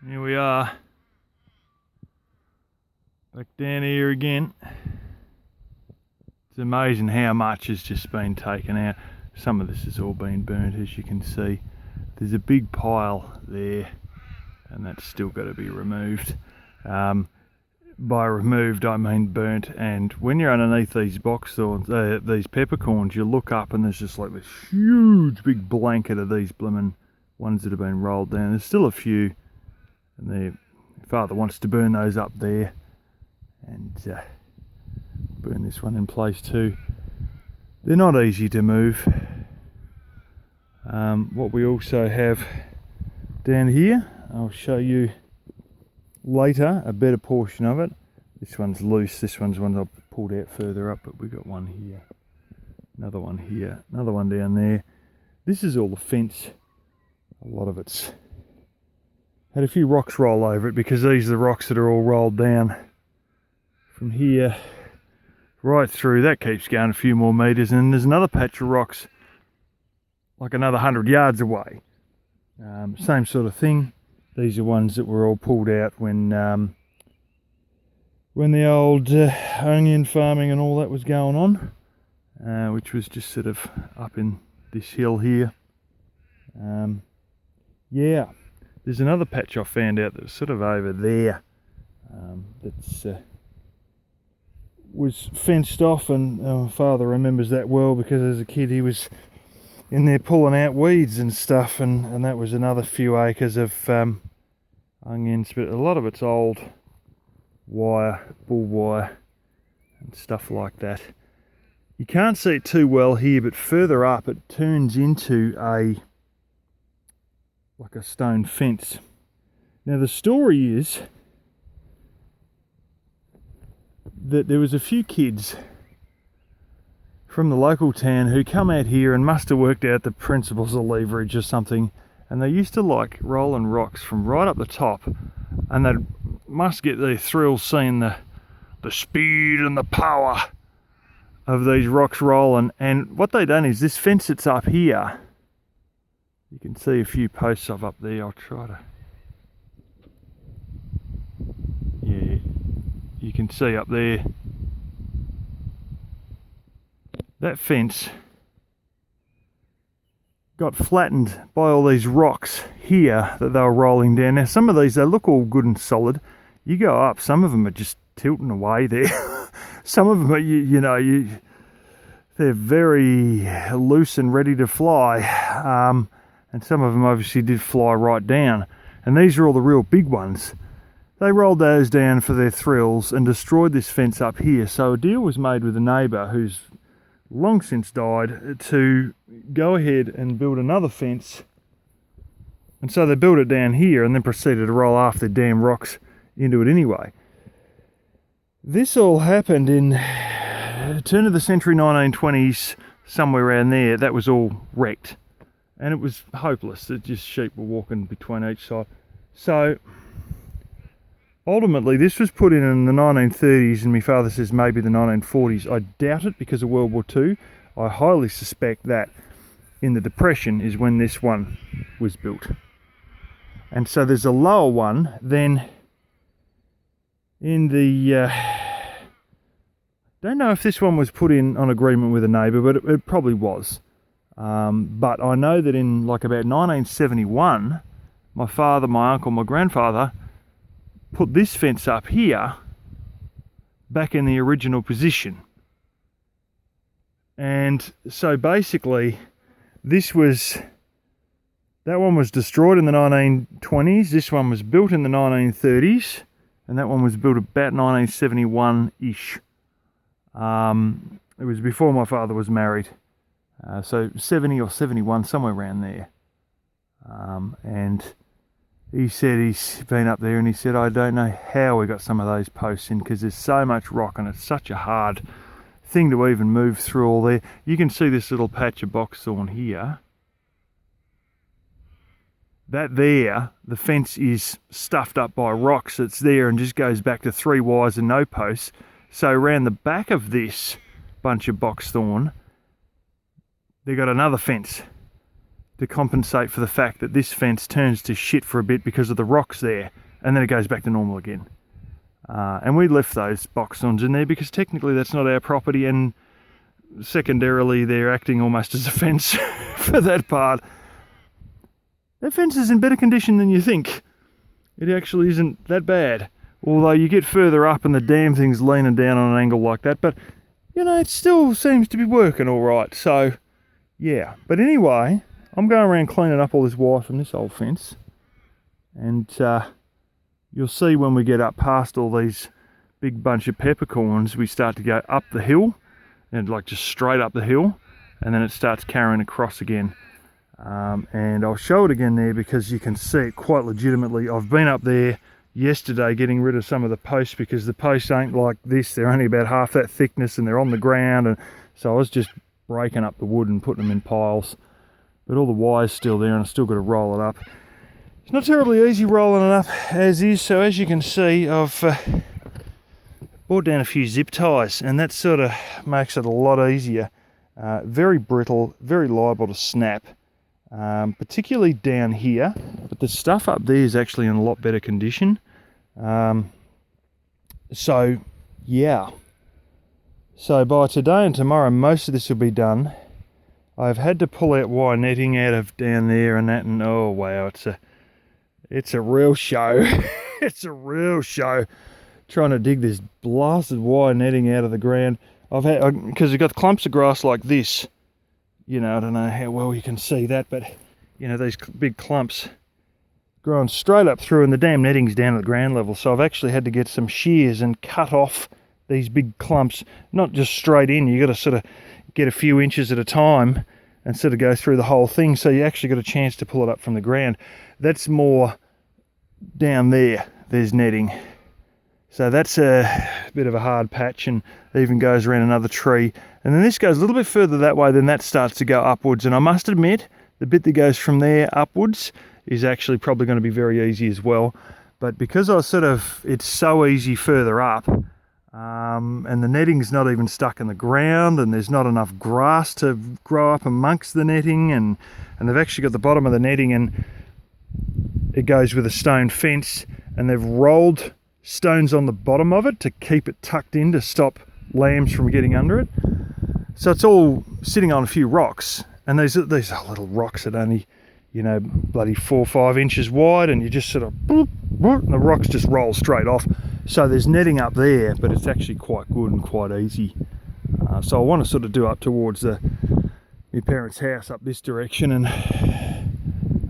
Here we are, back down here again. It's amazing how much has just been taken out. Some of this has all been burnt, as you can see. There's a big pile there, and that's still got to be removed. By removed, I mean burnt. And when you're underneath these box thorns, these peppercorns, you look up and there's just like this huge big blanket of these blooming ones that have been rolled down. There's still a few, and their father wants to burn those up there and burn this one in place too. They're not easy to move. What we also have down here, I'll show you later a better portion of it. This one's loose, this one's one I've pulled out further up, but we've got one here, another one here, another one down there. This is all the fence. A lot of it's had a few rocks roll over it, because these are the rocks that are all rolled down from here right through. That keeps going a few more meters, and then there's another patch of rocks like another 100 yards away. Same sort of thing. These are ones that were all pulled out when the old onion farming and all that was going on, which was just sort of up in this hill here. Yeah, there's another patch I found out that's sort of over there, that's was fenced off, and my father remembers that well, because as a kid he was in there pulling out weeds and stuff, and that was another few acres of onions, but a lot of it's old wire, bull wire and stuff like that. You can't see it too well here, but further up it turns into like a stone fence. Now the story is that there was a few kids from the local town who come out here and must have worked out the principles of leverage or something, and they used to like rolling rocks from right up the top, and they must get their thrills seeing the speed and the power of these rocks rolling. And what they done is, this fence that's up here, you can see a few posts of up there. I'll try to, yeah, you can see up there, that fence got flattened by all these rocks here that they were rolling down. Now some of these, they look all good and solid. You go up, some of them are just tilting away there. Some of them are, they're very loose and ready to fly. And some of them obviously did fly right down. And these are all the real big ones. They rolled those down for their thrills and destroyed this fence up here. So a deal was made with a neighbour who's long since died to go ahead and build another fence. And so they built it down here and then proceeded to roll half the damn rocks into it anyway. This all happened in turn of the century, 1920s, somewhere around there. That was all wrecked. And it was hopeless. It just, sheep were walking between each side. So ultimately this was put in the 1930s, and my father says maybe the 1940s. I doubt it because of World War II. I highly suspect that in the Depression is when this one was built. And so there's a lower one. Then in the don't know if this one was put in on agreement with a neighbour, but it probably was. But I know that in like about 1971, my father, my uncle, my grandfather put this fence up here back in the original position. And so basically that one was destroyed in the 1920s, this one was built in the 1930s, and that one was built about 1971-ish. It was before my father was married. So 70 or 71, somewhere around there. And he said he's been up there and he said, I don't know how we got some of those posts in, because there's so much rock and it's such a hard thing to even move through all there. You can see this little patch of boxthorn here. That there, the fence is stuffed up by rocks that's there and just goes back to 3 wires and no posts. So around the back of this bunch of boxthorn, they got another fence to compensate for the fact that this fence turns to shit for a bit because of the rocks there, and then it goes back to normal again. And we left those box thorns in there because technically that's not our property, and secondarily they're acting almost as a fence for that part. That fence is in better condition than you think. It actually isn't that bad. Although you get further up and the damn thing's leaning down on an angle like that, but you know, it still seems to be working all right. So yeah, but anyway, I'm going around cleaning up all this wire from this old fence, and you'll see when we get up past all these big bunch of peppercorns, we start to go up the hill, and like just straight up the hill, and then it starts carrying across again. And I'll show it again there because you can see it quite legitimately. I've been up there yesterday getting rid of some of the posts because the posts ain't like this. They're only about half that thickness and they're on the ground, and so I was just breaking up the wood and putting them in piles. But all the wire's still there and I've still got to roll it up. It's not terribly easy rolling it up as is, so as you can see I've brought down a few zip ties, and that sort of makes it a lot easier. Very brittle, very liable to snap. Particularly down here, but the stuff up there is actually in a lot better condition. So yeah, so by today and tomorrow most of this will be done. I've had to pull out wire netting out of down there and that, and oh wow, it's a real show. It's a real show trying to dig this blasted wire netting out of the ground. Because we've got clumps of grass like this. You know, I don't know how well you can see that, but you know, these big clumps growing straight up through, and the damn netting's down at the ground level. So I've actually had to get some shears and cut off these big clumps, not just straight in. You got to sort of get a few inches at a time and sort of go through the whole thing, so you actually got a chance to pull it up from the ground. That's more down there. There's netting. So that's a bit of a hard patch, and even goes around another tree. And then this goes a little bit further that way, then that starts to go upwards. And I must admit, the bit that goes from there upwards is actually probably going to be very easy as well. But because it's so easy further up, and the netting's not even stuck in the ground, and there's not enough grass to grow up amongst the netting, and they've actually got the bottom of the netting, and it goes with a stone fence, and they've rolled stones on the bottom of it to keep it tucked in to stop lambs from getting under it. So it's all sitting on a few rocks, and these are little rocks that only, you know, bloody 4 or 5 inches wide, and you just sort of boop, boop, and the rocks just roll straight off. So there's netting up there, but it's actually quite good and quite easy. So I want to sort of do up towards my parents' house up this direction, and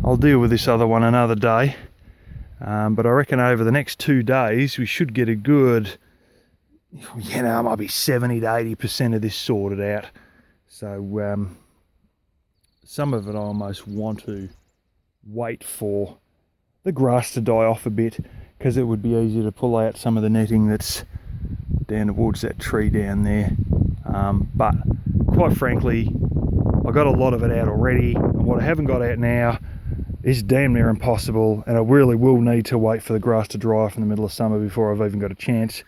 I'll deal with this other one another day. But I reckon over the next 2 days we should get a good, you know, might be 70 to 80% of this sorted out. So some of it I almost want to wait for the grass to die off a bit, because it would be easier to pull out some of the netting that's down towards that tree down there. But quite frankly, I got a lot of it out already, and what I haven't got out now is damn near impossible, and I really will need to wait for the grass to dry off in the middle of summer before I've even got a chance.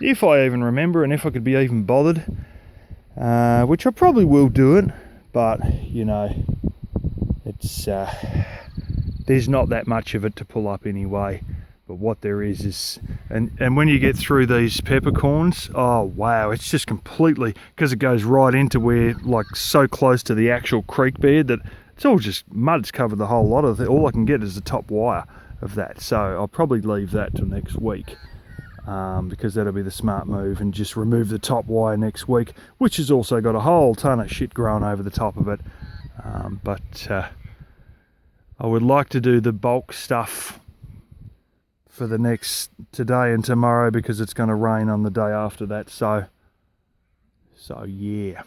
If I even remember, and if I could be even bothered, which I probably will do it, but you know, it's there's not that much of it to pull up anyway. But what there is and when you get through these peppercorns, oh wow, it's just completely, because it goes right into where, like, so close to the actual creek bed that it's all just mud's covered the whole lot of it. All I can get is the top wire of that, so I'll probably leave that till next week, because that'll be the smart move, and just remove the top wire next week, which has also got a whole ton of shit growing over the top of it. But I would like to do the bulk stuff for the next today and tomorrow, because it's going to rain on the day after that. So yeah.